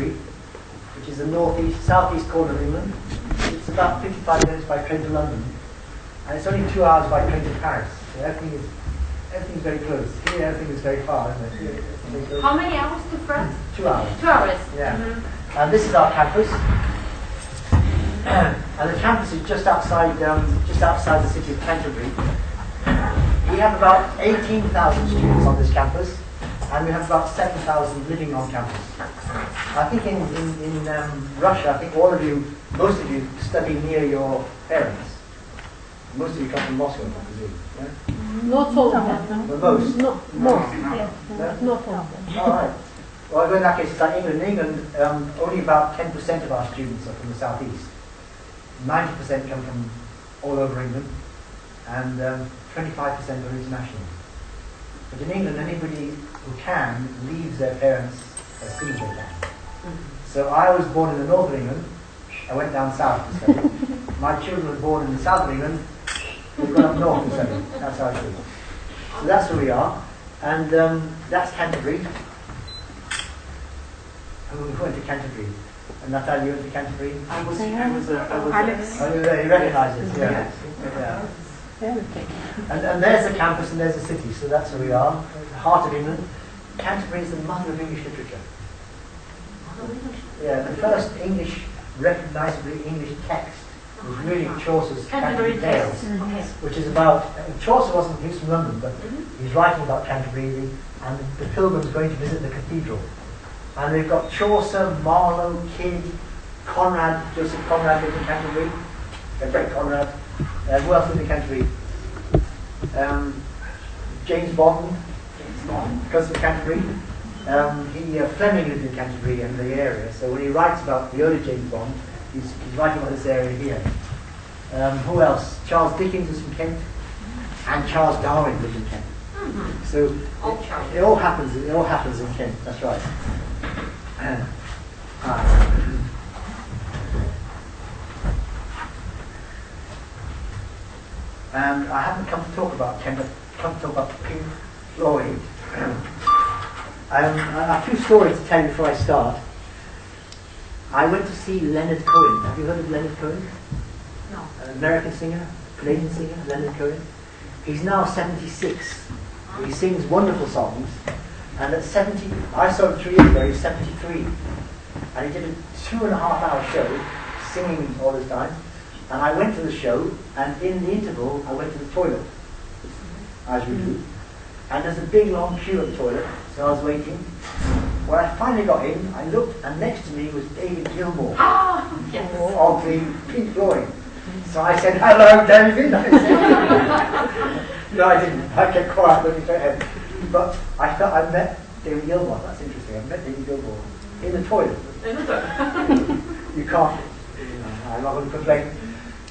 Canterbury, which is the southeast corner of England. It's about 55 minutes by train to London, and it's only 2 hours by train to Paris. So everything's very close. Here, everything is very far, isn't it? How many hours to France? 2 hours. 2 hours. Yeah. And this is our campus. And the campus is just outside the city of Canterbury. We have about 18,000 students on this campus, and we have about 7,000 living on campus. I think in Russia, I think most of you study near your parents. Most of you come from Moscow, I presume. Yeah? Not all of them. But most? Most, yes. Yeah? Not all of them. All right. Well, in that case, it's like England. In England, only about 10% of our students are from the southeast. 90% come from all over England, and 25% are international. But in England, anybody who can leaves their parents as soon as they can. So I was born in the north of England. I went down south to study. My children were born in the south of England. They've gone up north to study. That's how it is. So that's where we are. And that's Canterbury. Who went to Canterbury? And Natalia, you went to Canterbury? I was Alex. Oh, you recognise it, yeah. And there's the campus and there's the city, so that's where we are, the heart of England. Canterbury is the mother of English literature. Yeah, the first recognisably English text was really Chaucer's Canterbury Tales, which is about, Chaucer he was from London, but he's writing about Canterbury and the pilgrims going to visit the cathedral. And they've got Chaucer, Marlowe, Kidd, Conrad, Joseph Conrad lived in Canterbury, great Conrad. Who else lived in Canterbury? James Bond, because of Canterbury. Fleming lived in Canterbury and the area, so when he writes about the early James Bond, he's writing about this area here. Who else? Charles Dickens was from Kent, and Charles Darwin lived in Kent. So it all happens in Kent. That's right. And I haven't come to talk about Kent, but come to talk about Pink Floyd. A few stories to tell you before I start. I went to see Leonard Cohen. Have you heard of Leonard Cohen? No. An American singer, Canadian singer, Leonard Cohen. He's now 76. He sings wonderful songs. And at 70, I saw him 3 years ago, he's 73. And he did a 2.5-hour show, singing all the time. And I went to the show, and in the interval, I went to the toilet, as we do. And there's a big long queue at the toilet, so I was waiting. When I finally got in, I looked, and next to me was David Gilmour of the Pink Floyd. So I said, "Hello, David." I said. No, I didn't. I kept quiet, looking straight ahead. But I felt I met David Gilmour. That's interesting. I met David Gilmour in the toilet. You can't. I'm not going to complain.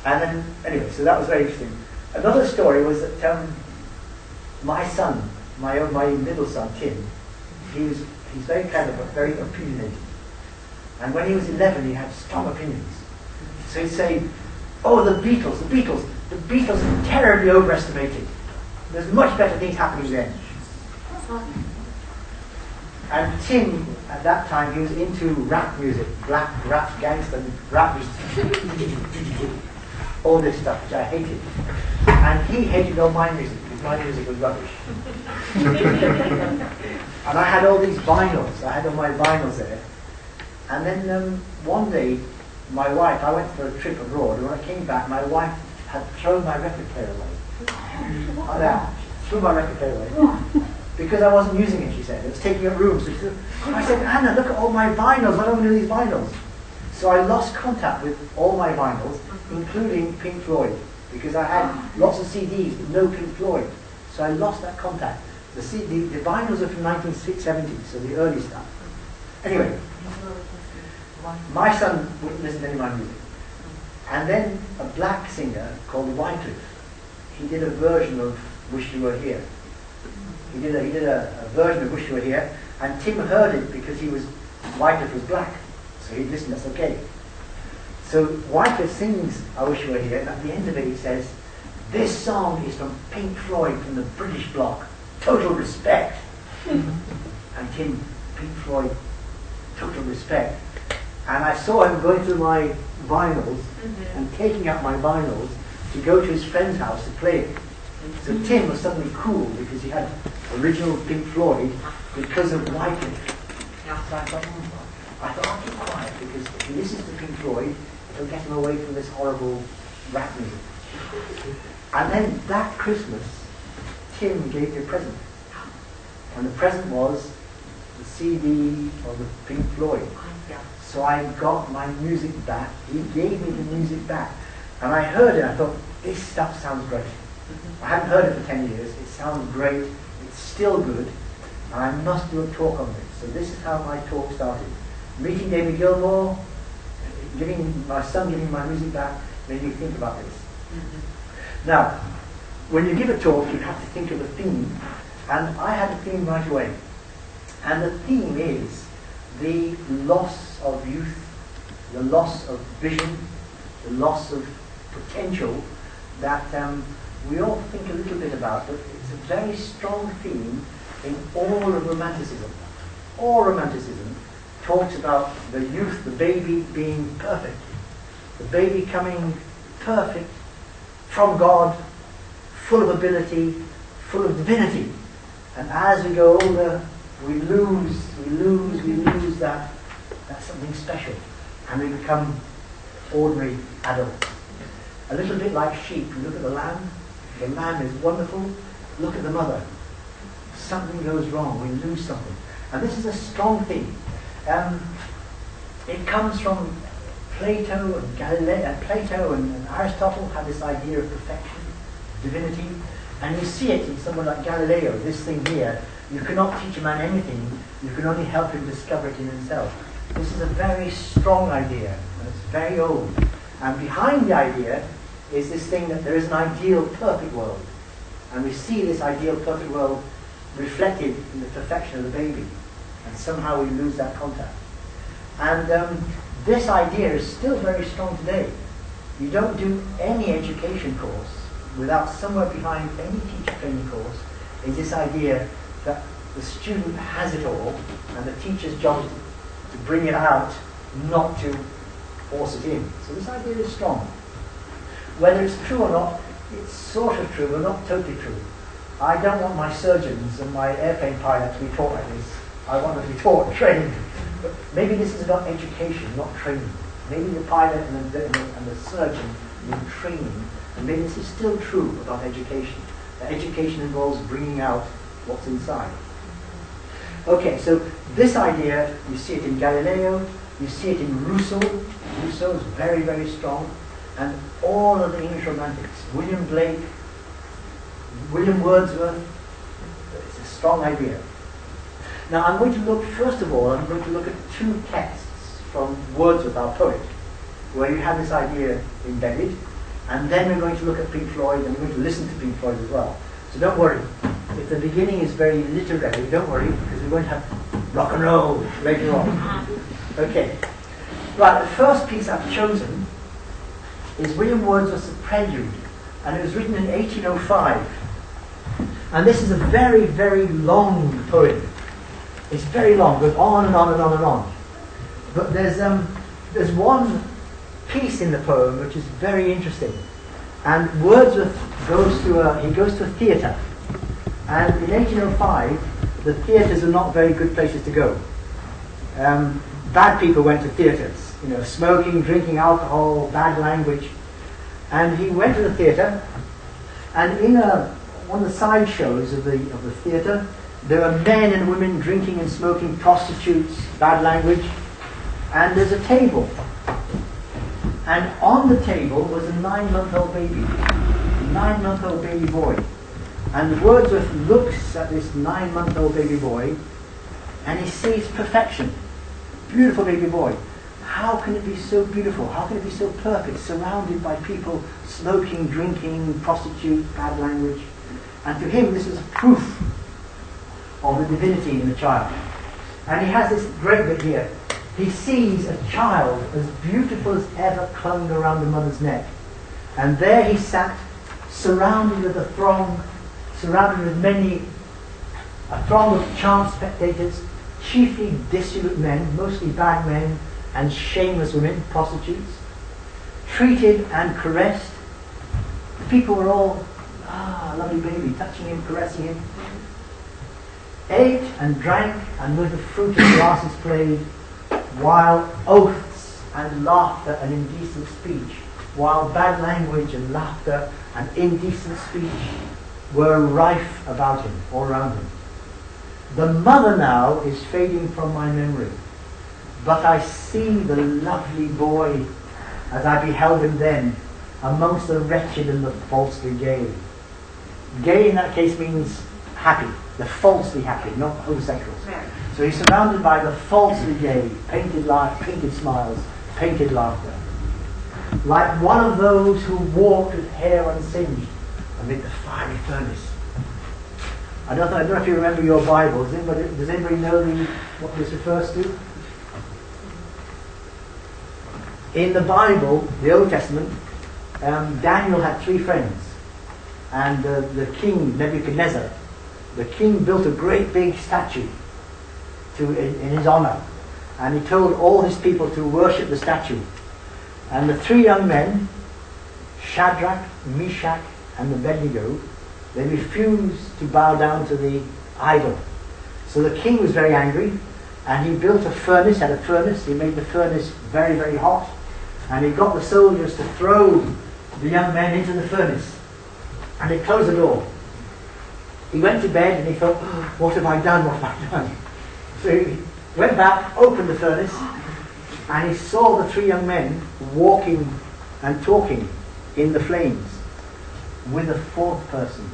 And then, anyway, so that was very interesting. Another story was that my son, my middle son, Tim, he's very clever but very opinionated. And when he was 11, he had strong opinions. So he'd say, "Oh, the Beatles are terribly overestimated. There's much better things happening then." And Tim, at that time, he was into rap music, black rap, gangster rap music, all this stuff, which I hated. And he hated all my music, because my music was rubbish. And I had all these vinyls, I had all my vinyls there. And then one day, my wife, I went for a trip abroad, and when I came back, my wife had thrown my record player away. Threw my record player away. Because I wasn't using it, she said. It was taking up room. So I said, "Anna, look at all my vinyls. What do I do with these vinyls?" So I lost contact with all my vinyls, including Pink Floyd, because I had lots of CDs but no Pink Floyd. So I lost that contact. The vinyls are from 1970, so the early stuff. Anyway, my son wouldn't listen to any of my music. And then a black singer called Wycliffe, he did a version of "Wish You Were Here." He did a version of "Wish You Were Here," and Tim heard it because Wycliffe was black, so he'd listen. That's okay. So Wycliffe sings "I Wish You Were Here," and at the end of it he says, "This song is from Pink Floyd, from the British bloc. Total respect." And Tim, Pink Floyd, total respect. And I saw him going through my vinyls and taking out my vinyls to go to his friend's house to play it. So Tim was suddenly cool because he had original Pink Floyd because of Wycliffe. So I thought, I'll keep quiet because if he listens to Pink Floyd, it'll get him away from this horrible rap music. And then that Christmas, Tim gave me a present. And the present was the CD of the Pink Floyd. So I got my music back. He gave me the music back. And I heard it, I thought, this stuff sounds great. I hadn't heard it for 10 years. It sounds great. It's still good. And I must do a talk on this. So this is how my talk started. Meeting David Gilmour, my son giving my music back, made me think about this. Now, when you give a talk, you have to think of a theme. And I had a theme right away. And the theme is the loss of youth, the loss of vision, the loss of potential that we all think a little bit about, but it's a very strong theme in all of Romanticism. All Romanticism talks about the youth, the baby being perfect, the baby coming perfect from God, full of ability, full of divinity. And as we go older, we lose that. That's something special. And we become ordinary adults. A little bit like sheep. You look at the lamb. The lamb is wonderful. Look at the mother. Something goes wrong. We lose something. And this is a strong theme. It comes from Plato and Galileo. Plato and Aristotle had this idea of perfection, divinity. And you see it in someone like Galileo, this thing here. You cannot teach a man anything. You can only help him discover it in himself. This is a very strong idea, and it's very old. And behind the idea is this thing that there is an ideal, perfect world. And we see this ideal, perfect world reflected in the perfection of the baby. And somehow we lose that contact. And this idea is still very strong today. You don't do any education course without somewhere behind any teacher training course is this idea that the student has it all, and the teacher's job is to bring it out, not to force it in. So this idea is strong. Whether it's true or not, it's sort of true, but not totally true. I don't want my surgeons and my airplane pilots to be taught like this. I want them to be taught and trained. But maybe this is about education, not training. Maybe the pilot and the surgeon need training, and maybe this is still true about education. That education involves bringing out what's inside. Okay, so this idea, you see it in Galileo, you see it in Rousseau. Rousseau is very, very strong. And all of the English Romantics, William Blake, William Wordsworth, it's a strong idea. Now I'm going to look, first of all, I'm going to look at two texts from Wordsworth, our poet, where you have this idea embedded, and then we're going to look at Pink Floyd, and we're going to listen to Pink Floyd as well. So don't worry. If the beginning is very literary, don't worry, because we're going to have rock and roll later on. Okay. Right, the first piece I've chosen is William Wordsworth's Prelude, and it was written in 1805. And this is a very, very long poem. It's very long, goes on and on and on and on. But there's one piece in the poem which is very interesting. And Wordsworth goes to a theatre. And in 1805, the theatres are not very good places to go. Bad people went to theatres, smoking, drinking alcohol, bad language. And he went to the theatre, and in one of the side shows of the theatre, there are men and women drinking and smoking, prostitutes, bad language, and there's a table. And on the table was a 9-month-old baby, a 9-month-old baby boy. And Wordsworth looks at this 9-month-old baby boy, and he sees perfection. Beautiful baby boy. How can it be so beautiful? How can it be so perfect, surrounded by people smoking, drinking, prostitutes, bad language? And to him, this is proof of the divinity in the child. And he has this great bit here. He sees a child as beautiful as ever clung around the mother's neck. And there he sat, surrounded with a throng, surrounded with a throng of chance spectators, chiefly dissolute men, mostly bad men, and shameless women, prostitutes, treated and caressed. The people were all, lovely baby, touching him, caressing him. Ate and drank, and with the fruit of grasses played, while oaths and laughter and indecent speech, while bad language and laughter and indecent speech were rife about him, all around him. The mother now is fading from my memory, but I see the lovely boy as I beheld him then, amongst the wretched and the falsely gay. Gay in that case means happy, the falsely happy, not homosexuals. So he's surrounded by the falsely gay, painted smiles, painted laughter. Like one of those who walked with hair unsinged amid the fiery furnace. I don't know if you remember your Bible. Does anybody know what this refers to? In the Bible, the Old Testament, Daniel had 3 friends. And the king, Nebuchadnezzar, the king built a great big statue in his honor. And he told all his people to worship the statue. And the 3 young men, Shadrach, Meshach, and Abednego, they refused to bow down to the idol. So the king was very angry, and he built a furnace, he made the furnace very, very hot, and he got the soldiers to throw the young men into the furnace. And he closed the door. He went to bed and he thought, what have I done, what have I done? So he went back, opened the furnace, and he saw the 3 young men walking and talking in the flames with a 4th person.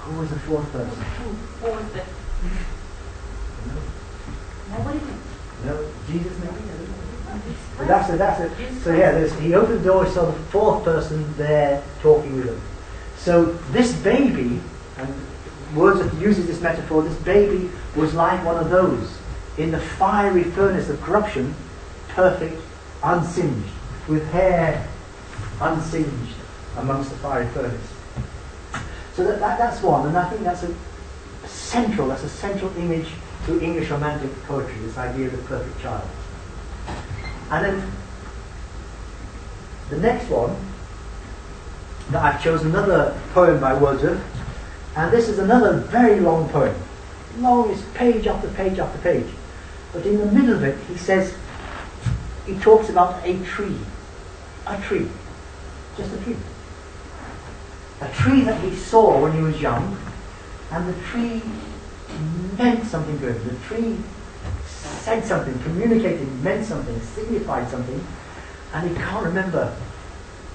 Who was the 4th person? Who was it? Nobody. No, Jesus maybe? But that's it. So yeah, he opened the door, he saw the 4th person there talking with him. So this baby, and Wordsworth uses this metaphor, this baby was like one of those in the fiery furnace of corruption, perfect, unsinged, with hair unsinged amongst the fiery furnace. So that's one, and I think that's a central image to English Romantic poetry, this idea of the perfect child. And then the next one, that I've chosen another poem by Wordsworth, and this is another very long poem. Long, it's page after page after page. But in the middle of it, he talks about a tree. A tree. Just a tree. A tree that he saw when he was young, and the tree meant something to him. The tree said something, communicated, meant something, signified something, and he can't remember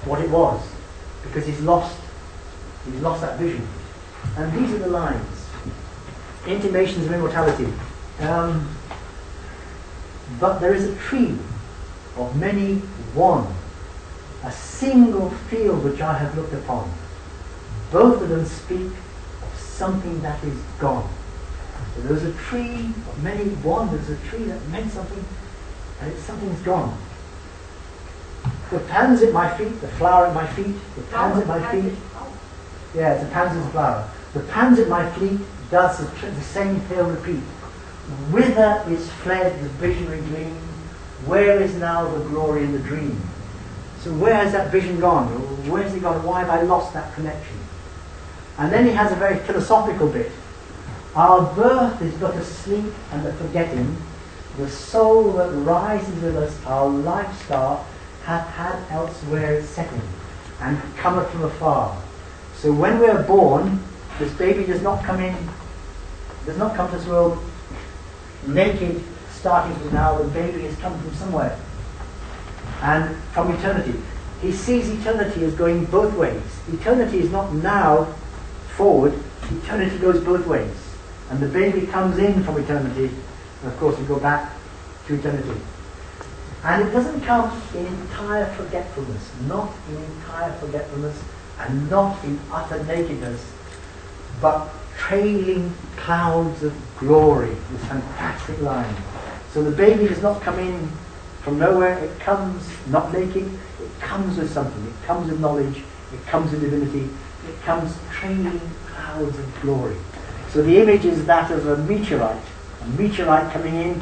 what it was because he's lost that vision. And these are the lines: intimations of immortality. But there is a tree of many one, a single field which I have looked upon. Both of them speak of something that is gone. So there's a tree of many one, there's a tree that meant something, and something's gone. The pan's at my feet, the flower at my feet, the pan's at my feet. Yeah, it's a pansy flower. The pan's at my feet does the same tale repeat. Whither is fled the visionary gleam? Where is now the glory in the dream? So where has that vision gone? Where has it gone? Why have I lost that connection? And then he has a very philosophical bit. Our birth is but a sleep and a forgetting. The soul that rises with us, our life star, hath had elsewhere its setting, and cometh from afar. So when we are born, this baby does not come to this world naked, starting from now. The baby has come from somewhere, and from eternity. He sees eternity as going both ways. Eternity is not now forward, eternity goes both ways. And the baby comes in from eternity, and of course we go back to eternity. And it doesn't come in entire forgetfulness, not in entire forgetfulness, and not in utter nakedness, but trailing clouds of glory, this fantastic line. So the baby does not come in from nowhere, it comes not naked, it comes with something, it comes with knowledge, it comes with divinity, it comes trailing clouds of glory. So the image is that of a meteorite a meteorite coming in